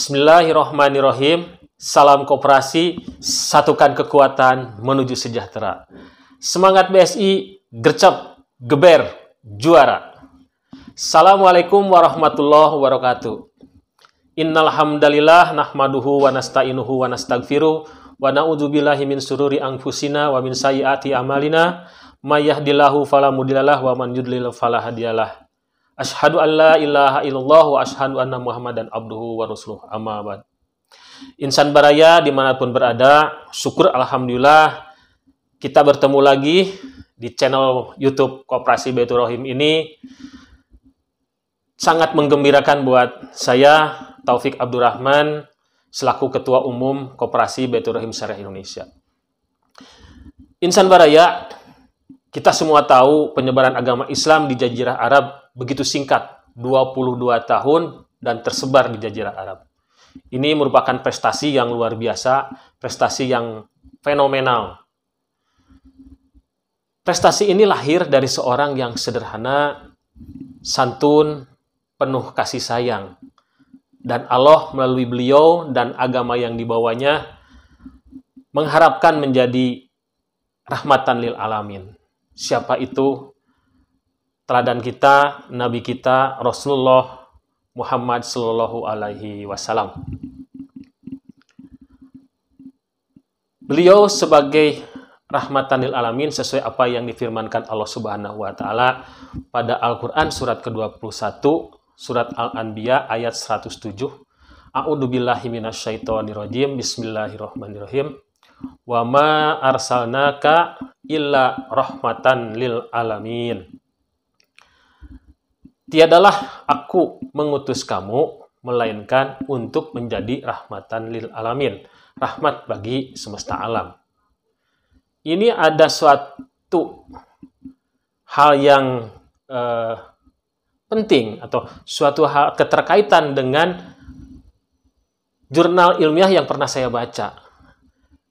Bismillahirrahmanirrahim. Salam koperasi, satukan kekuatan menuju sejahtera. Semangat BSI, gercep, geber, juara. Assalamualaikum warahmatullahi wabarakatuh. Innal hamdalillah nahmaduhu wa nasta'inuhu wa nastaghfiruh wa na'udzubillahi min sururi anfusina wa min sayyiati amalina may yahdihillahu fala mudhillalah wa man yudlil fala hadiyalah. Asyhadu an la ilaha illallah wa asyhadu anna Muhammadan abduhu wa rasuluh. Amma ba'd. Insan Baraya dimanapun berada, syukur alhamdulillah kita bertemu lagi di channel YouTube Koperasi Baitur Rahim ini. Sangat menggembirakan buat saya, Taufik Abdurrahman, selaku Ketua Umum Koperasi Baitur Rahim Syariah Indonesia. Insan Baraya, kita semua tahu penyebaran agama Islam di Jazirah Arab begitu singkat, 22 tahun dan tersebar di Jazirah Arab. Ini merupakan prestasi yang luar biasa, prestasi yang fenomenal. Prestasi ini lahir dari seorang yang sederhana, santun, penuh kasih sayang. Dan Allah melalui beliau dan agama yang dibawanya mengharapkan menjadi rahmatan lil alamin. Siapa itu? Teladan kita, Nabi kita, Rasulullah Muhammad Sallallahu Alaihi Wasallam. Beliau sebagai rahmatan lil alamin sesuai apa yang difirmankan Allah Subhanahu Wa Taala pada Al-Quran surat ke-21, surat Al-Anbiya ayat 107. A'udzu billahi minasyaitonir rajim. Bismillahirrahmanirrahim. Wa ma arsalnaka illa rahmatan lil alamin. Tiadalah aku mengutus kamu, melainkan untuk menjadi rahmatan lil alamin. Rahmat bagi semesta alam. Ini ada suatu hal yang penting, atau suatu hal keterkaitan dengan jurnal ilmiah yang pernah saya baca.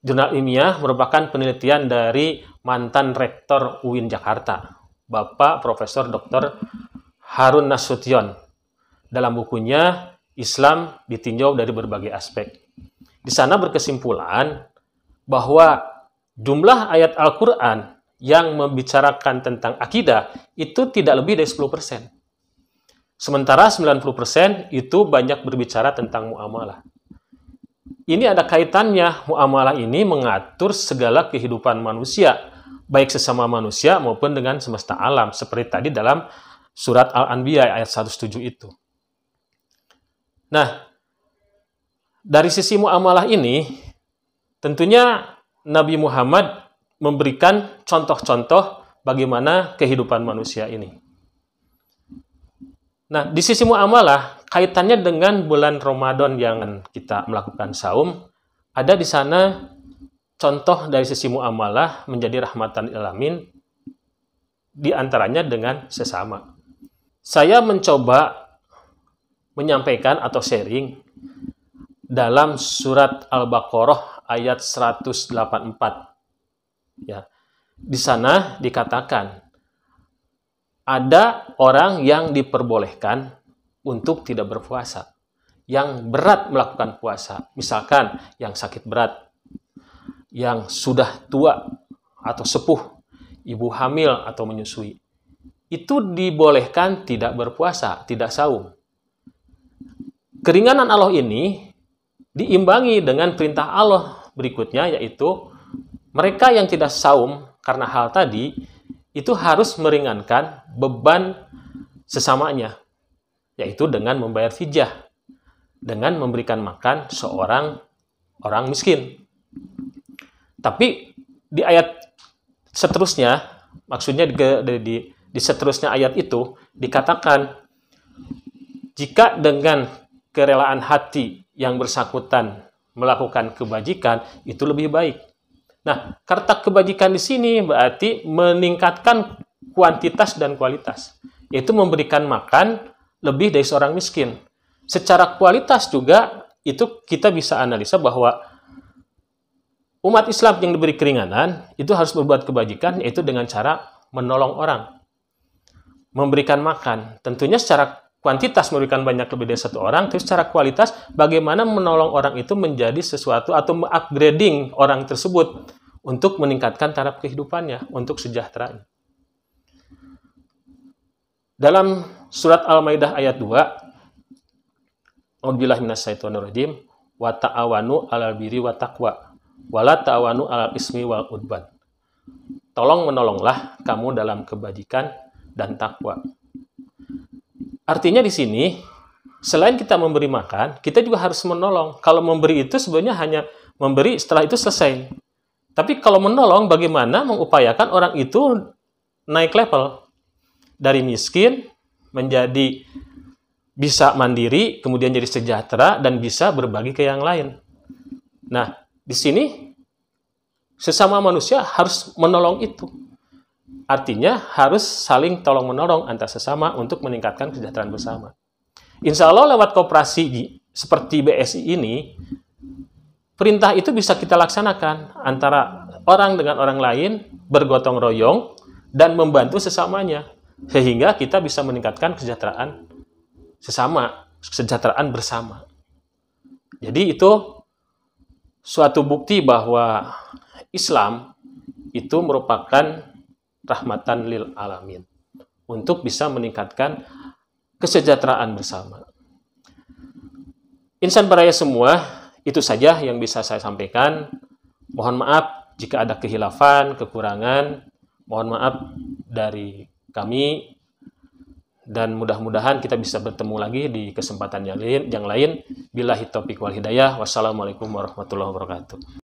Jurnal ilmiah merupakan penelitian dari mantan Rektor UIN Jakarta, Bapak Profesor Dr. Harun Nasution, dalam bukunya Islam Ditinjau dari Berbagai Aspek. Di sana berkesimpulan bahwa jumlah ayat Al-Quran yang membicarakan tentang akidah itu tidak lebih dari 10%. Sementara 90% itu banyak berbicara tentang muamalah. Ini ada kaitannya, muamalah ini mengatur segala kehidupan manusia, baik sesama manusia maupun dengan semesta alam, seperti tadi dalam surat Al-Anbiya ayat 107 itu. Nah, dari sisi muamalah ini, tentunya Nabi Muhammad memberikan contoh-contoh bagaimana kehidupan manusia ini. Nah, di sisi muamalah, kaitannya dengan bulan Ramadan yang kita melakukan saum, ada di sana contoh dari sisi muamalah menjadi rahmatan lil alamin, di antaranya dengan sesama. Saya mencoba menyampaikan atau sharing dalam surat Al-Baqarah ayat 184. Ya. Di sana dikatakan ada orang yang diperbolehkan untuk tidak berpuasa, yang berat melakukan puasa, misalkan yang sakit berat, yang sudah tua atau sepuh, ibu hamil atau menyusui. Itu dibolehkan tidak berpuasa, tidak saum. Keringanan Allah ini diimbangi dengan perintah Allah berikutnya, yaitu mereka yang tidak saum karena hal tadi, itu harus meringankan beban sesamanya, yaitu dengan membayar fidyah, dengan memberikan makan seorang orang miskin. Tapi di ayat seterusnya, maksudnya di seterusnya ayat itu dikatakan jika dengan kerelaan hati yang bersangkutan melakukan kebajikan itu lebih baik. Nah, kata kebajikan di sini berarti meningkatkan kuantitas dan kualitas, yaitu memberikan makan lebih dari seorang miskin. Secara kualitas juga itu kita bisa analisa bahwa umat Islam yang diberi keringanan itu harus berbuat kebajikan, yaitu dengan cara menolong orang, memberikan makan. Tentunya secara kuantitas memberikan banyak lebih dari satu orang, tapi secara kualitas bagaimana menolong orang itu menjadi sesuatu atau upgrading orang tersebut untuk meningkatkan taraf kehidupannya, untuk sejahtera. Dalam surat Al-Maidah ayat 2, A'udzubillahi minasyaitonirrajim, wa ta'awanu 'alal birri wa taqwa, wa la ta'awanu 'alal ismi wal udwan. Tolong menolonglah kamu dalam kebajikan dan takwa. Artinya di sini, selain kita memberi makan, kita juga harus menolong. Kalau memberi itu sebenarnya hanya memberi, setelah itu selesai. Tapi kalau menolong, bagaimana mengupayakan orang itu naik level. Dari miskin menjadi bisa mandiri, kemudian jadi sejahtera, dan bisa berbagi ke yang lain. Nah, di sini sesama manusia harus menolong itu. Artinya harus saling tolong-menolong antar sesama untuk meningkatkan kesejahteraan bersama. Insya Allah lewat koperasi seperti BSI ini, perintah itu bisa kita laksanakan antara orang dengan orang lain, bergotong royong, dan membantu sesamanya. Sehingga kita bisa meningkatkan kesejahteraan sesama, kesejahteraan bersama. Jadi itu suatu bukti bahwa Islam itu merupakan rahmatan lil alamin untuk bisa meningkatkan kesejahteraan bersama. Insan baraya semua, itu saja yang bisa saya sampaikan. Mohon maaf jika ada khilafan, kekurangan. Mohon maaf dari kami, dan mudah-mudahan kita bisa bertemu lagi di kesempatan yang lain. Billahi taufiq wal hidayah. Wassalamualaikum warahmatullahi wabarakatuh.